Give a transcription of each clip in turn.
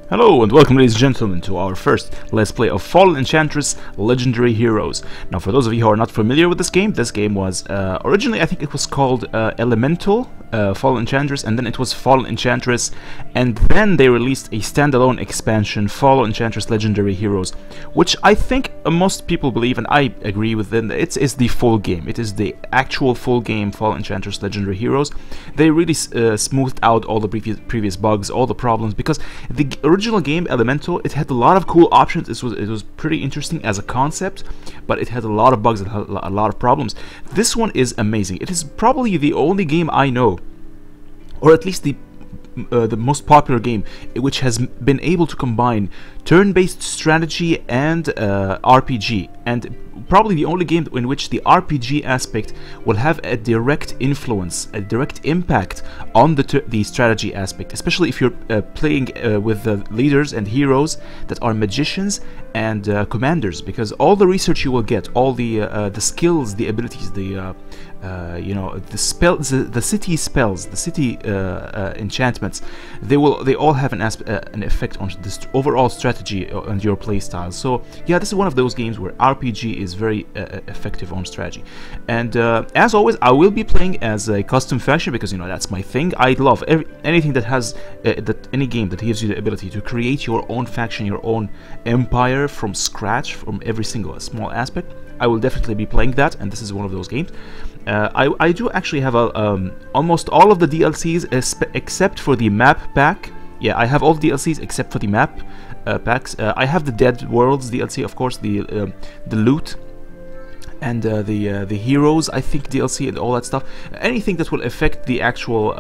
Hello and welcome, ladies and gentlemen, to our first Let's Play of Fallen Enchantress Legendary Heroes. Now, for those of you who are not familiar with this game was originally, I think it was called Elemental Fallen Enchantress, and then it was Fallen Enchantress, and then they released a standalone expansion, Fallen Enchantress Legendary Heroes, which I think most people believe, and I agree with them, it's the full game. It is the actual full game, Fallen Enchantress Legendary Heroes. They really smoothed out all the previous bugs, all the problems, because the original game, Elemental, it had a lot of cool options. It was pretty interesting as a concept, but it had a lot of bugs and a lot of problems. This one is amazing. It is probably the only game I know, or at least the most popular game, which has been able to combine turn-based strategy and RPG, and probably the only game in which the RPG aspect will have a direct influence, a direct impact on the strategy aspect, especially if you're playing with leaders and heroes that are magicians and commanders, because all the research you will get, all the skills, the abilities, the the spells, the city spells, the city enchantments, they all have an effect on this overall strategy and your playstyle. So yeah, this is one of those games where RPG is very effective on strategy. And as always, I will be playing as a custom faction, because that's my thing. I love anything that has any game that gives you the ability to create your own faction, your own empire from scratch, from every single small aspect. I will definitely be playing that, and this is one of those games. I do actually have almost all of the DLCs except for the map pack. Yeah, I have all the DLCs except for the map packs. I have the Dead Worlds DLC, of course, the loot, and the heroes, I think, DLC and all that stuff. Anything that will affect the actual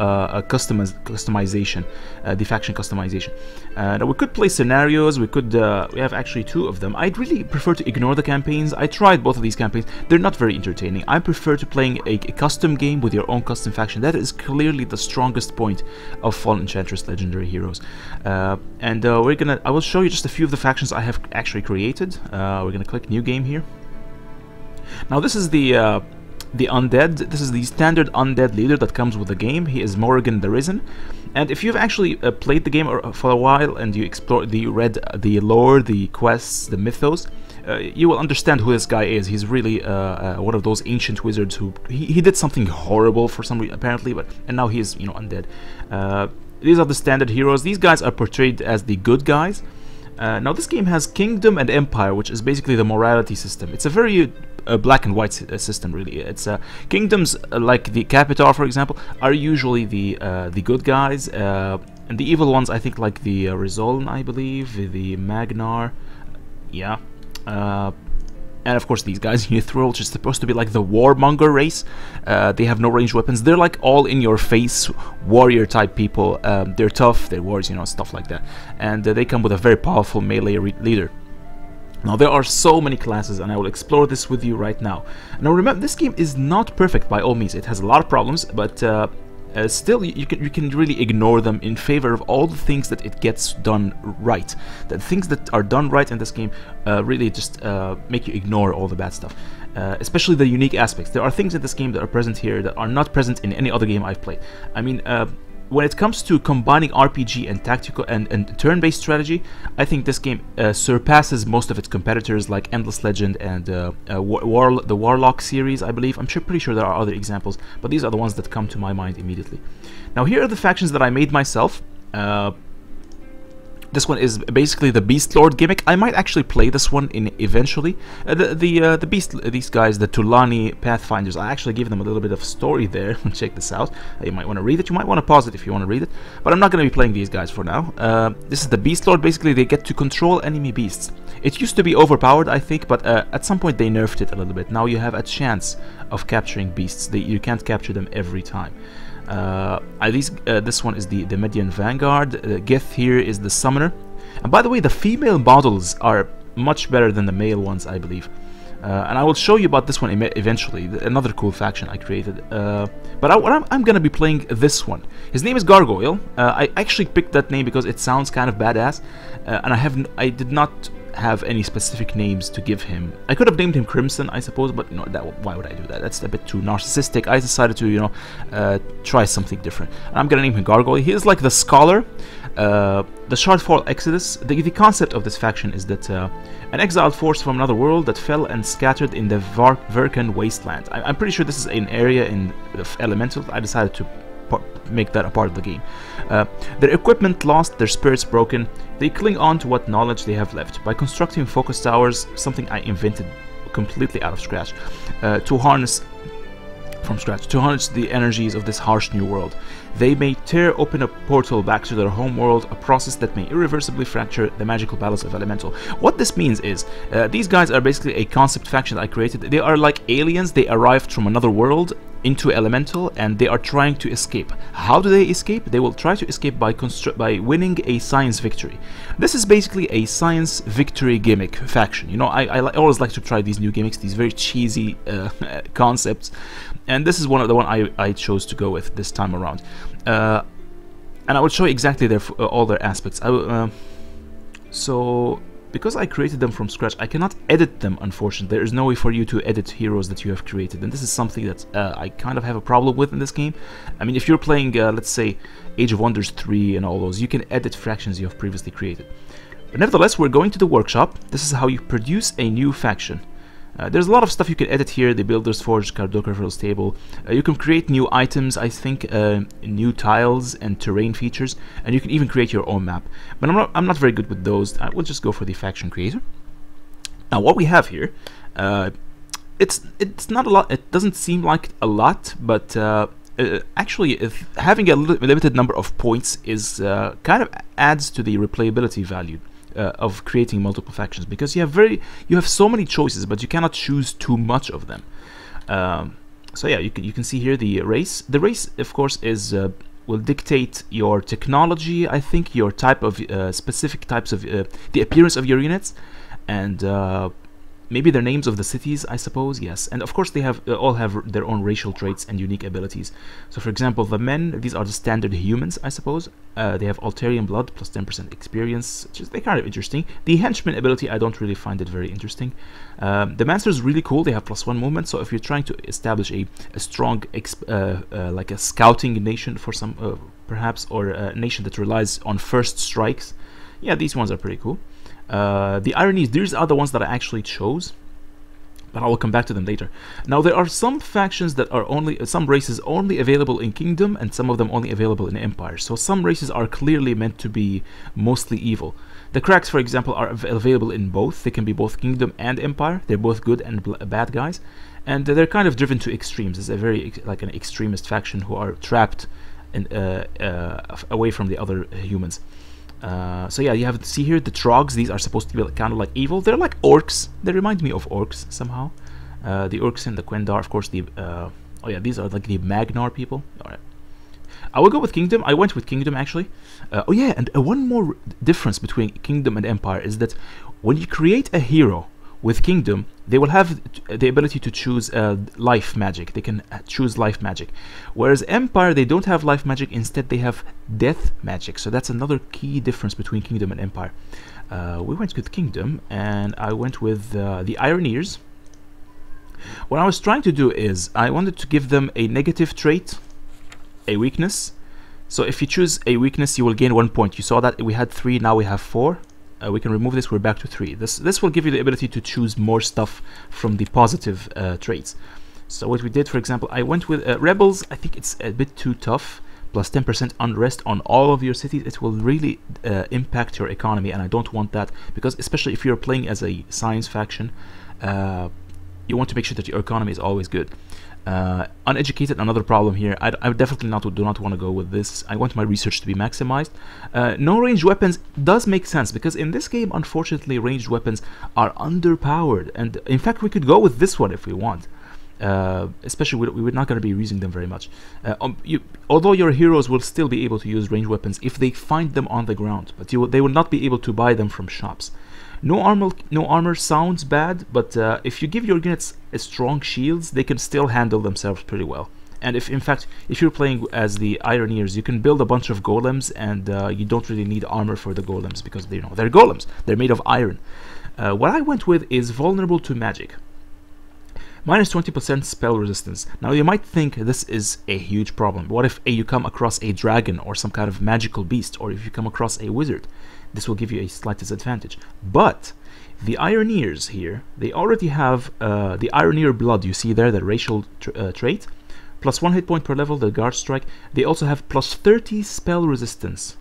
customization, the faction customization. Now we could play scenarios. We have actually 2 of them. I'd really prefer to ignore the campaigns. I tried both of these campaigns. They're not very entertaining. I prefer to playing a custom game with your own custom faction. That is clearly the strongest point of Fallen Enchantress Legendary Heroes. I will show you just a few of the factions I have actually created. We're gonna click New Game here. Now this is the Undead. This is the standard Undead leader that comes with the game. He is Morrigan the Risen. And if you've actually played the game for a while and you read the lore, the quests, the mythos, you will understand who this guy is. He's really one of those ancient wizards who he did something horrible for some reason apparently, and now he is undead. These are the standard heroes. These guys are portrayed as the good guys. Now this game has Kingdom and Empire, which is basically the morality system. It's a very black and white system, really. It's kingdoms, like the Capitar, for example, are usually the good guys, and the evil ones, I think, like the Rizoln, I believe, the Magnar, yeah. And of course these guys in Ythril, which is supposed to be like the warmonger race. They have no ranged weapons. They're like all in your face warrior type people. They're tough, they're warriors, stuff like that. And they come with a very powerful melee leader. Now there are so many classes, and I will explore this with you right now. Now remember, this game is not perfect by all means. It has a lot of problems, but still you can really ignore them in favor of all the things that it gets done right. The things that are done right in this game really just make you ignore all the bad stuff, especially the unique aspects. There are things in this game that are present here that are not present in any other game I've played. I mean, when it comes to combining RPG and tactical and turn-based strategy, I think this game surpasses most of its competitors, like Endless Legend and the Warlock series, I believe. I'm pretty sure there are other examples, but these are the ones that come to my mind immediately. Now here are the factions that I made myself. This one is basically the Beast Lord gimmick. I might actually play this one eventually. The Beast, these guys, the Tulani Pathfinders, I actually give them a little bit of story there. Check this out. You might want to read it. You might want to pause it if you want to read it. But I'm not going to be playing these guys for now. This is the Beast Lord. Basically, they get to control enemy beasts. It used to be overpowered, I think, but at some point they nerfed it a little bit. Now you have a chance of capturing beasts. You can't capture them every time. This one is the Median Vanguard. Geth here is the Summoner. And by the way, the female models are much better than the male ones, I believe. And I will show you about this one eventually, another cool faction I created. But I'm going to be playing this one. His name is Gargoyle. I actually picked that name because it sounds kind of badass. And I did not have any specific names to give him. I could have named him Crimson, I suppose, but why would I do that? That's a bit too narcissistic. I decided to, try something different. And I'm gonna name him Gargoyle. He is like the scholar, the Shardfall Exodus. The concept of this faction is that an exiled force from another world that fell and scattered in the Verkan wasteland. I'm pretty sure this is an area in the Elemental. I decided to make that a part of the game. Their equipment lost, their spirits broken. They cling on to what knowledge they have left by constructing focus towers, something I invented completely out of scratch, to harness the energies of this harsh new world. They may tear open a portal back to their home world, a process that may irreversibly fracture the magical balance of Elemental. What this means is, these guys are basically a concept faction that I created. They are like aliens. They arrived from another world into Elemental, and they are trying to escape. How do they escape? They will try to escape by winning a science victory. This is basically a science victory gimmick faction. You know, I always like to try these new gimmicks, these very cheesy concepts, and this is one of the one I chose to go with this time around. And I will show you exactly all their aspects. So because I created them from scratch, I cannot edit them, unfortunately. There is no way for you to edit heroes that you have created, and this is something that I kind of have a problem with in this game. I mean, if you're playing, let's say, Age of Wonders 3 and all those, you can edit fractions you have previously created. But nevertheless, we're going to the workshop. This is how you produce a new faction. There's a lot of stuff you can edit here: the Builder's Forge, Cartographer's Table. You can create new items, I think, new tiles and terrain features, and you can even create your own map. But I'm not very good with those. I will just go for the faction creator. Now, what we have here, it's not a lot. It doesn't seem like a lot, but actually, having a limited number of points is kind of adds to the replayability value of creating multiple factions, because you have so many choices, but you cannot choose too much of them. So yeah, you can see here the race. The race, of course, is will dictate your technology. I think your type of specific types of the appearance of your units, and maybe their names of the cities, I suppose. Yes, and of course they all have their own racial traits and unique abilities. So, for example, the men, these are the standard humans, I suppose. They have Altarian blood plus 10% experience, which is they're kind of interesting. The henchman ability, I don't really find it very interesting. The Mancer is really cool. They have +1 movement. So if you're trying to establish a strong, like a scouting nation for some, perhaps, or a nation that relies on first strikes, yeah, these ones are pretty cool. The ironies, these are the ones that I actually chose, but I will come back to them later. Now, there are some factions that are some races only available in Kingdom, and some of them only available in Empire. So some races are clearly meant to be mostly evil. The Cracks, for example, are available in both. They can be both Kingdom and Empire. They're both good and bad guys, and they're kind of driven to extremes. It's a very like an extremist faction who are trapped in, away from the other humans. So yeah, you have to see here the Trogs. These are supposed to be kind of like evil. They're like orcs. They remind me of orcs somehow. The Orcs and the Quendar, of course. Oh yeah, these are like the Magnar people. All right, I will go with Kingdom. I went with Kingdom actually. Oh yeah, and one more difference between Kingdom and Empire is that when you create a hero with Kingdom, they will have the ability to choose life magic. They can choose life magic. Whereas Empire, they don't have life magic. Instead, they have death magic. So that's another key difference between Kingdom and Empire. We went with Kingdom, and I went with the Ironeers. What I was trying to do is, I wanted to give them a negative trait, a weakness. So if you choose a weakness, you will gain 1 point. You saw that we had 3, now we have 4. We can remove this, we're back to 3. This will give you the ability to choose more stuff from the positive traits. So what we did, for example, I went with Rebels. I think it's a bit too tough. Plus 10% unrest on all of your cities. It will really impact your economy, and I don't want that, because especially if you're playing as a science faction, you want to make sure that your economy is always good. Uneducated, another problem here. I definitely do not want to go with this. I want my research to be maximized. No ranged weapons does make sense, because in this game, unfortunately, ranged weapons are underpowered, and in fact, we could go with this one if we want. Especially we're not going to be using them very much. Although your heroes will still be able to use ranged weapons if they find them on the ground, but they will not be able to buy them from shops. No armor sounds bad, but if you give your units strong shields, they can still handle themselves pretty well. And if you're playing as the Ironeers, you can build a bunch of golems, and you don't really need armor for the golems, because they're golems. They're made of iron. What I went with is vulnerable to magic. Minus 20% spell resistance. Now you might think this is a huge problem. What if you come across a dragon or some kind of magical beast, or if you come across a wizard? This will give you a slight disadvantage. But the Ironeers here, they already have the Ironeer blood, you see there, the racial trait. Plus 1 hit point per level, the guard strike. They also have plus 30 spell resistance.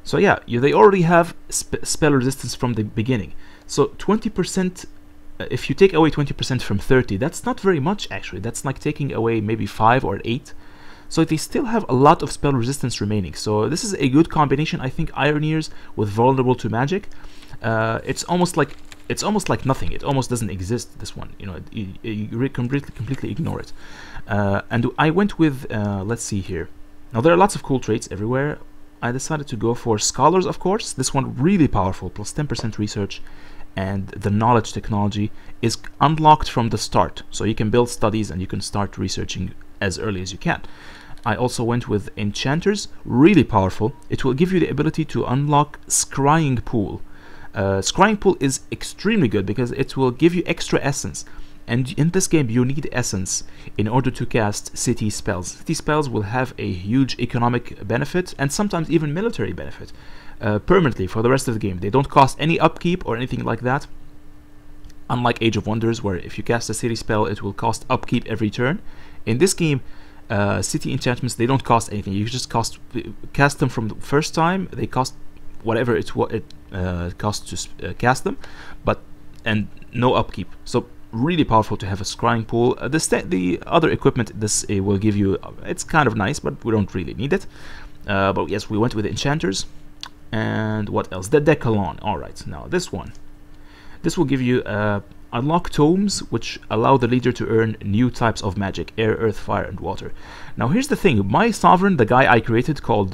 So yeah, they already have spell resistance from the beginning. So 20%, if you take away 20% from 30, that's not very much actually. That's like taking away maybe 5 or 8. So they still have a lot of spell resistance remaining. So this is a good combination. I think Ironeers with vulnerable to magic. It's almost like nothing. It almost doesn't exist. This one, you know, you completely ignore it. And I went with let's see here. Now there are lots of cool traits everywhere. I decided to go for Scholars, of course. This one really powerful, plus 10% research, and the knowledge technology is unlocked from the start. So you can build studies and you can start researching as early as you can. I also went with Enchantress, really powerful. It will give you the ability to unlock Scrying Pool. Scrying Pool is extremely good because it will give you extra essence. And in this game you need essence in order to cast city spells. City spells will have a huge economic benefit and sometimes even military benefit permanently for the rest of the game. They don't cost any upkeep or anything like that. Unlike Age of Wonders, where if you cast a city spell it will cost upkeep every turn. In this game, city enchantments, they don't cost anything. You just cast them from the first time. They cost whatever it costs to cast them, and no upkeep. So really powerful to have a scrying pool. The other equipment this will give you, it's kind of nice, but we don't really need it. But yes, we went with the enchanters. And what else? The Decalon. Alright, now this one. This will give you unlock tomes, which allow the leader to earn new types of magic: air, earth, fire, and water. Now here's the thing. My sovereign, the guy I created called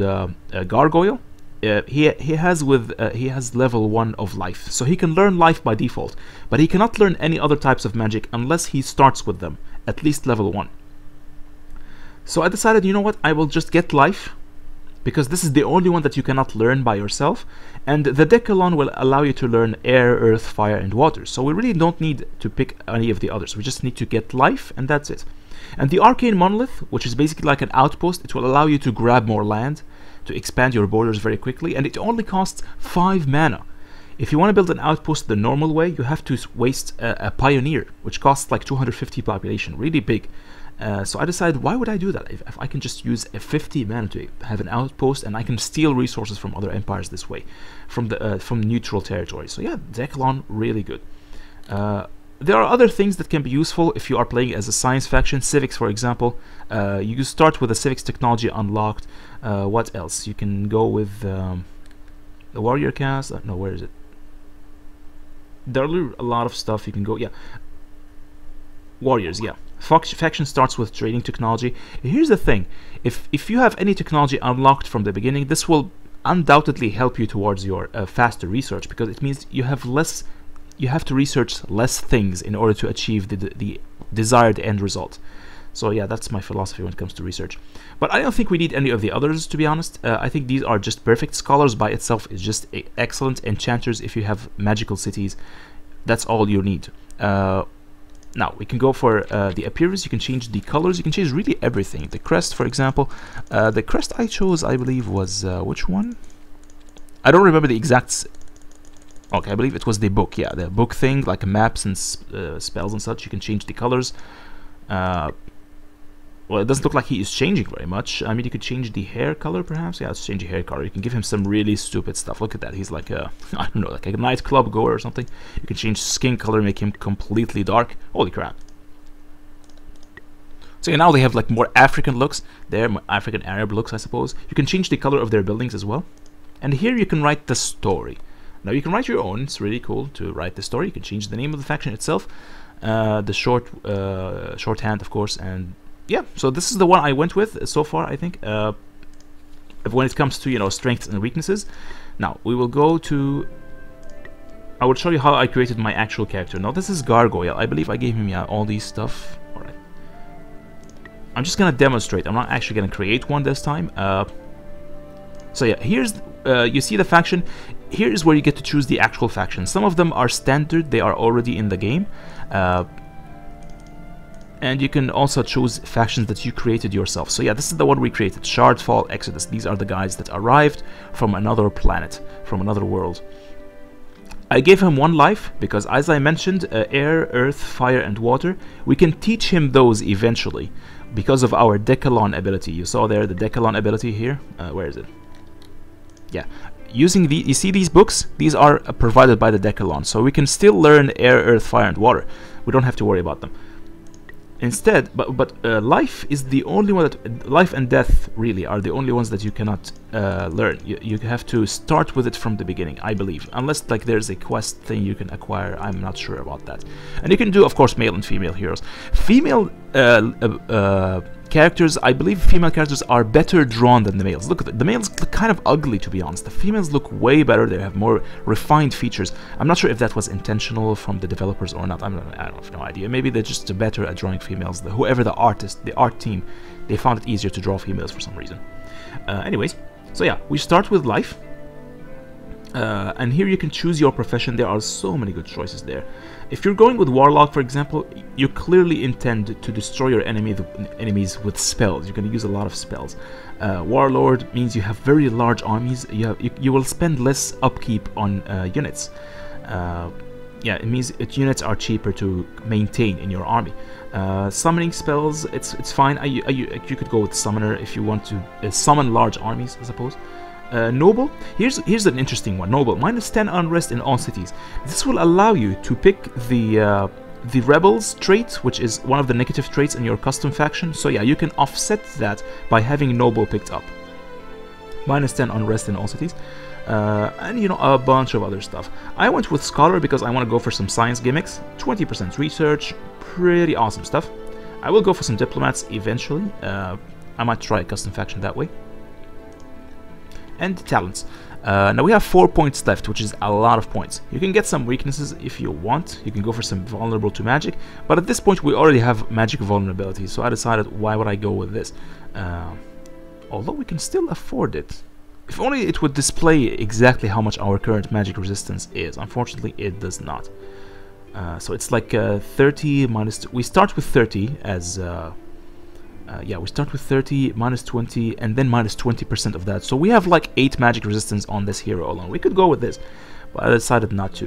Gargoyle, he has level 1 of life, so he can learn life by default, but he cannot learn any other types of magic unless he starts with them, at least level 1. So I decided, you know what, I will just get life, because this is the only one that you cannot learn by yourself, and the Decalon will allow you to learn air, earth, fire, and water. So we really don't need to pick any of the others, we just need to get life, and that's it. And the Arcane Monolith, which is basically like an outpost, it will allow you to grab more land, to expand your borders very quickly, and it only costs 5 mana. If you want to build an outpost the normal way, you have to waste a Pioneer, which costs like 250 population, really big. So I decided, why would I do that if I can just use a 50 mana to have an outpost, and I can steal resources from other empires this way, from neutral territory. So yeah, Decalon, really good. There are other things that can be useful if you are playing as a science faction. Civics, for example. You start with the civics technology unlocked. What else? You can go with the warrior cast. No, where is it? There are a lot of stuff you can go. Yeah, warriors. Yeah, faction starts with trading technology. Here's the thing: if you have any technology unlocked from the beginning, this will undoubtedly help you towards your faster research, because it means you have less. You have to research less things in order to achieve the desired end result. So yeah, that's my philosophy when it comes to research. But I don't think we need any of the others, to be honest. I think these are just perfect. Scholars by itself is just excellent. Enchanters, if you have magical cities, that's all you need. Now we can go for the appearance. You can change the colors. You can change really everything. The crest, for example. The crest I chose, I believe, was which one? I don't remember the exact. Okay, I believe it was the book. Yeah, the book thing, like maps and spells and such. You can change the colors. Well, it doesn't look like he is changing very much. I mean, you could change the hair color, perhaps. Yeah, let's change the hair color. You can give him some really stupid stuff. Look at that. He's like a, I don't know, like a nightclub goer or something. You can change skin color, make him completely dark. Holy crap. So yeah, now they have like more African looks. They're more African Arab looks, I suppose. You can change the color of their buildings as well. And here you can write the story. Now you can write your own. It's really cool to write the story. You can change the name of the faction itself, the shorthand, of course, and yeah. So this is the one I went with so far, I think. When it comes to, you know, strengths and weaknesses. Now we will go to. I will show you how I created my actual character. Now this is Gargoyle. I believe I gave him all these stuff. All right. I'm just gonna demonstrate. I'm not actually gonna create one this time. So yeah, here's you see the faction. Here is where you get to choose the actual faction. Some of them are standard, they are already in the game. And you can also choose factions that you created yourself. So yeah, this is the one we created, Shardfall Exodus. These are the guys that arrived from another planet, from another world. I gave him 1 life because, as I mentioned, air, earth, fire, and water, we can teach him those eventually because of our Decalon ability. You saw there the Decalon ability here. Where is it? Yeah. Using the, you see these books? These are provided by the Decalon, so we can still learn air, earth, fire, and water. We don't have to worry about them. Instead, life is the only one that, life and death really are the only ones that you cannot learn. You have to start with it from the beginning, I believe, unless like there's a quest thing you can acquire. I'm not sure about that. And you can do, of course, male and female heroes. Female characters, I believe female characters are better drawn than the males. Look at the males look kind of ugly, to be honest. The females look way better. They have more refined features. I'm not sure if that was intentional from the developers or not. I have no idea. Maybe they're just better at drawing females. Whoever the artist, the art team, they found it easier to draw females for some reason. Anyways, so yeah, we start with life. And here you can choose your profession. There are so many good choices there. If you're going with Warlock, for example, you clearly intend to destroy your enemies with spells. You're going to use a lot of spells. Warlord means you have very large armies. You will spend less upkeep on units. Yeah, it means units are cheaper to maintain in your army. Summoning spells, it's fine. You could go with Summoner if you want to summon large armies, I suppose. Noble, here's an interesting one. Noble, -10 unrest in all cities. This will allow you to pick the rebels trait, which is one of the negative traits in your custom faction. So yeah, you can offset that by having Noble picked up. -10 unrest in all cities. And you know, a bunch of other stuff. I went with Scholar because I want to go for some science gimmicks. 20% research, pretty awesome stuff. I will go for some diplomats eventually. I might try a custom faction that way. And talents. Now we have 4 points left, which is a lot of points. You can get some weaknesses if you want. You can go for some vulnerable to magic, but at this point we already have magic vulnerability, so I decided, why would I go with this? Although we can still afford it. If only it would display exactly how much our current magic resistance is. Unfortunately, it does not. So it's like 30 minus... We start with 30 as... yeah, we start with 30, -20, and then -20% of that. So we have like 8 magic resistance on this hero alone. We could go with this, but I decided not to.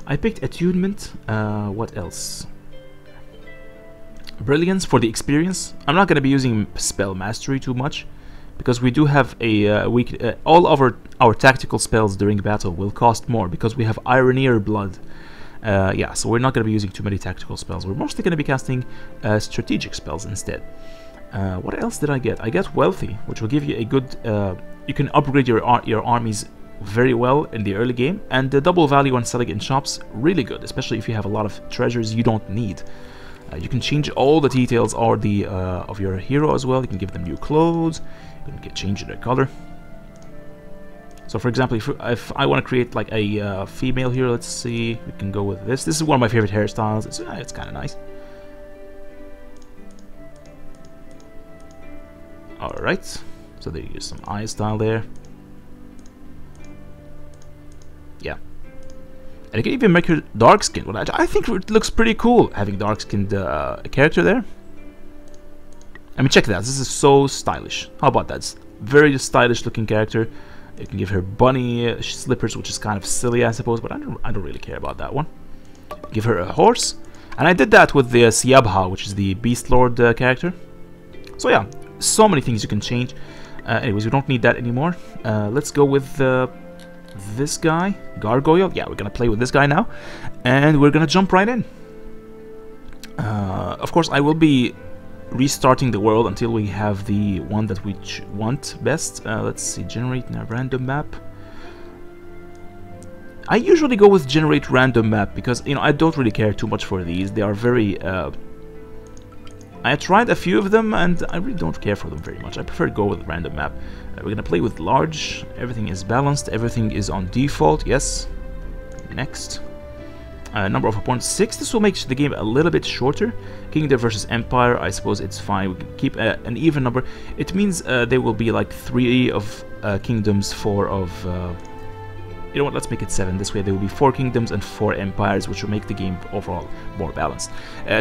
I picked Attunement. What else? Brilliance for the experience. I'm not going to be using Spell Mastery too much, because we do have a all of our tactical spells during battle will cost more, because we have Ironeer Blood. Yeah, so we're not going to be using too many tactical spells. We're mostly going to be casting strategic spells instead. What else did I get? I got Wealthy, which will give you a good... you can upgrade your armies very well in the early game, and the double value when selling in shops, really good, especially if you have a lot of treasures you don't need. You can change all the details of your hero as well. You can give them new clothes, you can change their color. So for example, if I want to create like a female hero, let's see, we can go with this. This is one of my favorite hairstyles. It's kind of nice. Alright, so there you go, some eye style there. Yeah. And you can even make her dark skinned. Well, I think it looks pretty cool having dark skinned character there. I mean, check that. This is so stylish. How about that? It's very stylish looking character. You can give her bunny slippers, which is kind of silly, I suppose, but I don't really care about that one. Give her a horse. And I did that with the Siabha, which is the Beast Lord character. So yeah. So many things you can change. Anyways, we don't need that anymore. Let's go with this guy, Gargoyle. Yeah, we're gonna play with this guy now, and we're gonna jump right in. Of course, I will be restarting the world until we have the one that we want best. Let's see, generate a random map. I usually go with generate random map because, you know, I don't really care too much for these. They are very... I tried a few of them and I really don't care for them very much. I prefer to go with random map. We're gonna play with large. Everything is balanced. Everything is on default. Yes. Next. number of opponents 6. This will make the game a little bit shorter. Kingdom versus Empire, I suppose it's fine. We can keep an even number. It means there will be like 3 of kingdoms, 4 of... you know what, let's make it 7. This way there will be 4 kingdoms and 4 empires, which will make the game overall more balanced.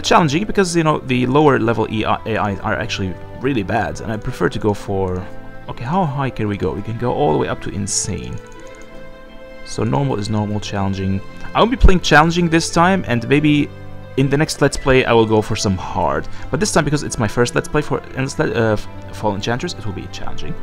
Challenging because, you know, the lower level AI are actually really bad, and I prefer to go for... Okay, how high can we go? We can go all the way up to insane. So normal is normal, challenging. I will be playing challenging this time, and maybe in the next Let's Play I will go for some hard. But this time, because it's my first Let's Play for Fallen Enchantress, it will be challenging.